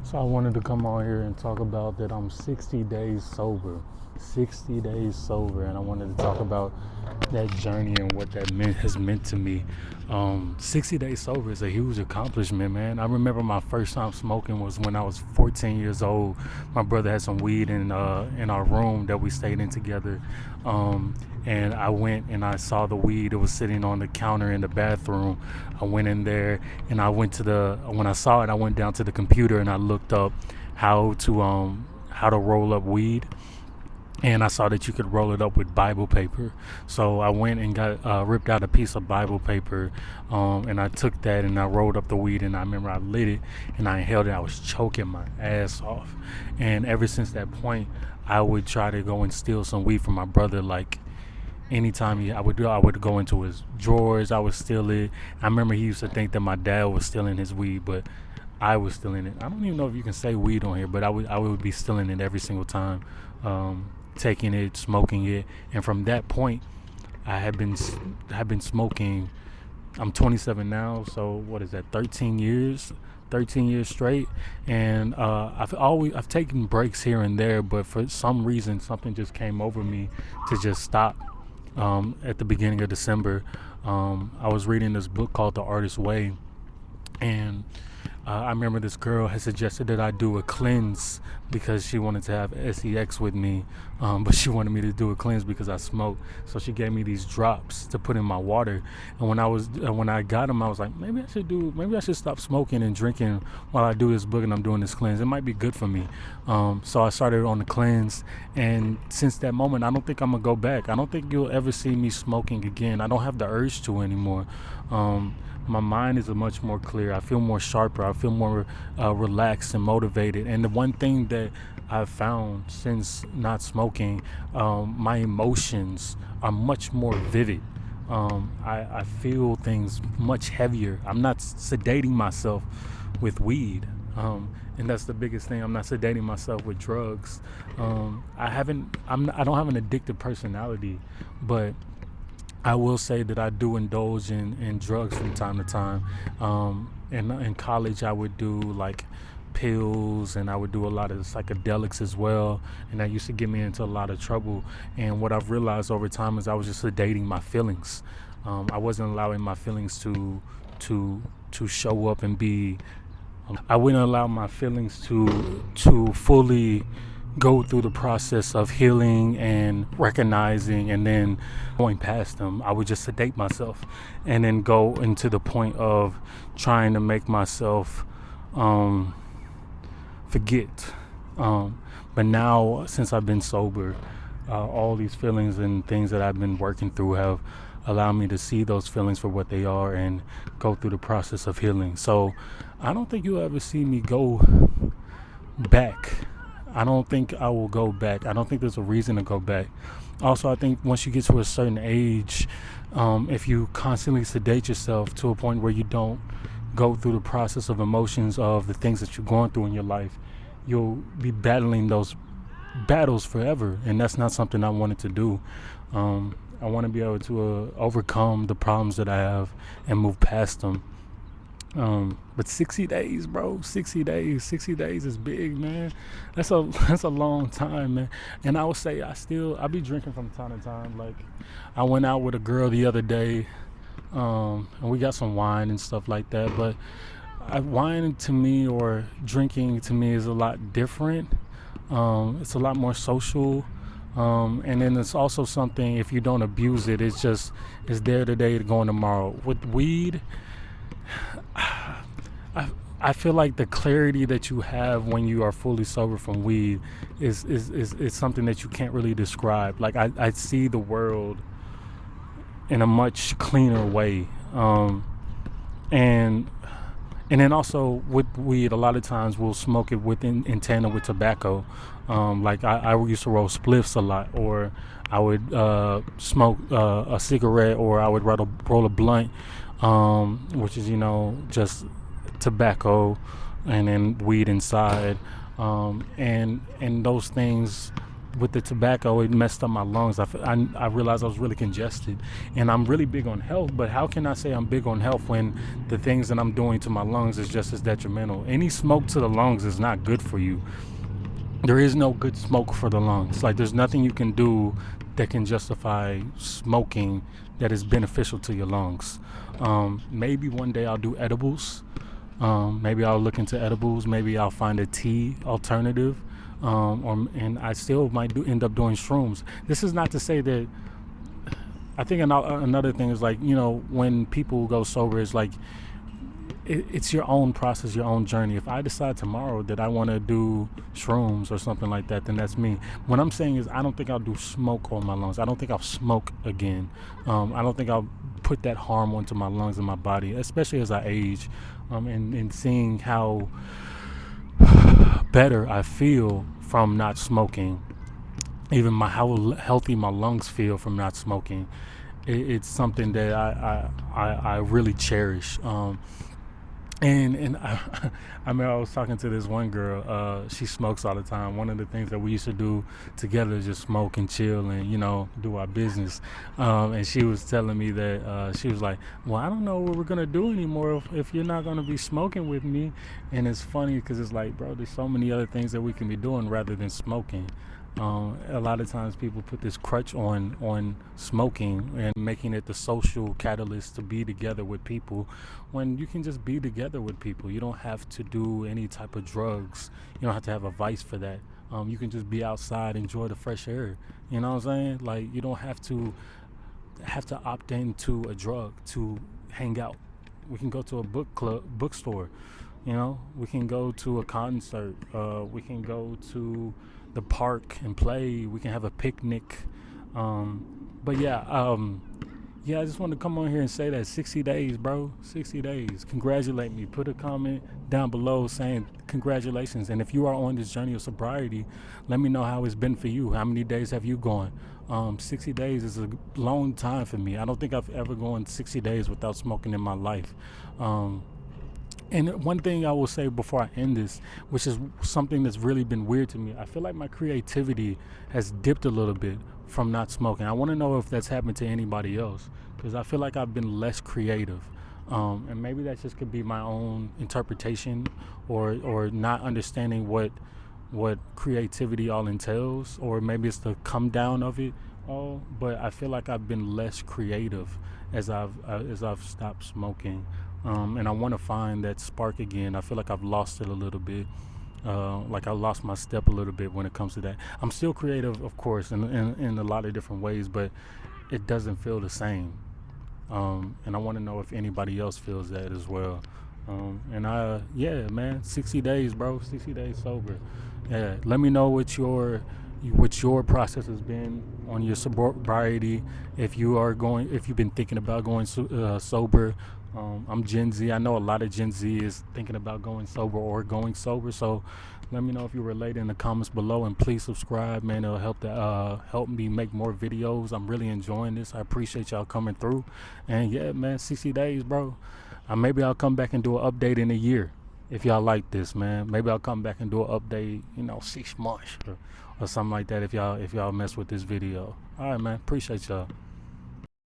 So I wanted to come on here and talk about that I'm 60 days sober. 60 days sober, and I wanted to talk about that journey and what that has meant to me. 60 days sober is a huge accomplishment, man. I remember my first time smoking was when I was 14 years old. My brother had some weed in our room that we stayed in together, and I went and I saw the weed. It was sitting on the counter in the bathroom. I went in there and when I saw it, I went down to the computer and I looked up how to roll up weed, and I saw that you could roll it up with Bible paper. So I went and got ripped out a piece of Bible paper, and I took that and I rolled up the weed, and I remember I lit it and I inhaled it. I was choking my ass off, and ever since that point, I would try to go and steal some weed from my brother. Like anytime I would go into his drawers, I would steal it. I remember he used to think that my dad was stealing his weed, but I was stealing it. I don't even know if you can say weed on here, but I would be stealing it every single time. Taking it, smoking it, and from that point, I have been smoking. I'm 27 now, so what is that? 13 years, 13 years straight, and I've taken breaks here and there, but for some reason, something just came over me to just stop. At the beginning of December, I was reading this book called The Artist's Way, and I remember this girl had suggested that I do a cleanse because she wanted to have sex with me, but she wanted me to do a cleanse because I smoke. So she gave me these drops to put in my water, and when I got them, I was like, maybe I should stop smoking and drinking while I do this book and I'm doing this cleanse. It might be good for me. So I started on the cleanse, and since that moment, I don't think I'm gonna go back. I don't think you'll ever see me smoking again. I don't have the urge to anymore. My mind is much more clear. I feel more sharper. I feel more relaxed and motivated. And the one thing that I've found since not smoking, my emotions are much more vivid. I feel things much heavier. I'm not sedating myself with weed. And that's the biggest thing. I'm not sedating myself with drugs. I don't have an addictive personality, but I will say that I do indulge in drugs from time to time. In college, I would do like pills, and I would do a lot of psychedelics as well, and that used to get me into a lot of trouble. And what I've realized over time is I was just sedating my feelings. I wasn't allowing my feelings to show up and be. I wouldn't allow my feelings to fully go through the process of healing and recognizing and then going past them. I would just sedate myself and then go into the point of trying to make myself forget. But now, since I've been sober, all these feelings and things that I've been working through have allowed me to see those feelings for what they are and go through the process of healing. So I don't think you'll ever see me go back. I don't think I will go back. I don't think there's a reason to go back. Also, I think once you get to a certain age, if you constantly sedate yourself to a point where you don't go through the process of emotions of the things that you're going through in your life, you'll be battling those battles forever. And that's not something I wanted to do. I want to be able to overcome the problems that I have and move past them. But 60 days, bro, 60 days is big, man. That's a long time, man. And I would say I be drinking from time to time. Like, I went out with a girl the other day, and we got some wine and stuff like that. But wine to me, or drinking to me, is a lot different. It's a lot more social. And then it's also something, if you don't abuse it, it's there today, going tomorrow. With weed, I feel like the clarity that you have when you are fully sober from weed is something that you can't really describe. Like, I see the world in a much cleaner way. And then also with weed, a lot of times we'll smoke it in tandem with tobacco. Like I used to roll spliffs a lot, or I would smoke a cigarette, or I would roll a blunt, which is, just tobacco and then weed inside. And those things with the tobacco, it messed up my lungs. I realized I was really congested, and I'm really big on health. But how can I say I'm big on health when the things that I'm doing to my lungs is just as detrimental? Any smoke to the lungs is not good for you. There is no good smoke for the lungs. Like, there's nothing you can do that can justify smoking that is beneficial to your lungs. Maybe one day I'll do edibles. Maybe I'll look into edibles. Maybe I'll find a tea alternative. And I still might end up doing shrooms. This is not to say that. I think another thing is, like, when people go sober, it's like it's your own process, your own journey. If I decide tomorrow that I want to do shrooms or something like that, then that's me. What I'm saying is, I don't think I'll do smoke on my lungs. I don't think I'll smoke again. I don't think I'll put that harm onto my lungs and my body, especially as I age, and seeing how better I feel from not smoking, even how healthy my lungs feel from not smoking. It's something that I really cherish. And I mean, I was talking to this one girl. She smokes all the time. One of the things that we used to do together is just smoke and chill and do our business. And she was telling me that she was like, "Well, I don't know what we're gonna do anymore if you're not gonna be smoking with me." And it's funny because it's like, bro, there's so many other things that we can be doing rather than smoking. A lot of times people put this crutch on smoking and making it the social catalyst to be together with people, when you can just be together with people. You don't have to do any type of drugs. You don't have to have a vice for that. You can just be outside, enjoy the fresh air. You know what I'm saying? Like, you don't have to opt into a drug to hang out. We can go to a bookstore. We can go to a concert. We can go to the park and play. We can have a picnic. But yeah, I just wanted to come on here and say that 60 days, bro. 60 days. Congratulate me. Put a comment down below saying congratulations. And if you are on this journey of sobriety, let me know how it's been for you. How many days have you gone? 60 days is a long time for me. I don't think I've ever gone 60 days without smoking in my life. And one thing I will say before I end this, which is something that's really been weird to me, I feel like my creativity has dipped a little bit from not smoking. I want to know if that's happened to anybody else, because I feel like I've been less creative. And maybe that just could be my own interpretation, or not understanding what creativity all entails, or maybe it's the come down of it all. But I feel like I've been less creative as I've stopped smoking. And I want to find that spark again. I feel like I've lost it a little bit. Like I lost my step a little bit when it comes to that. I'm still creative, of course, in a lot of different ways, but it doesn't feel the same. And I want to know if anybody else feels that as well. Yeah, man, 60 days, bro. 60 days sober. Yeah, let me know what your process has been on your sobriety. If you've been thinking about going sober. I'm Gen Z. I know a lot of Gen Z is thinking about going sober or going sober. So let me know if you relate in the comments below, and please subscribe, man. It'll help me make more videos. I'm really enjoying this. I appreciate y'all coming through. And yeah, man, 60 days, bro. Maybe I'll come back and do an update in a year if y'all like this, man. Maybe I'll come back and do an update, 6 months or something like that if y'all mess with this video. All right, man. Appreciate y'all.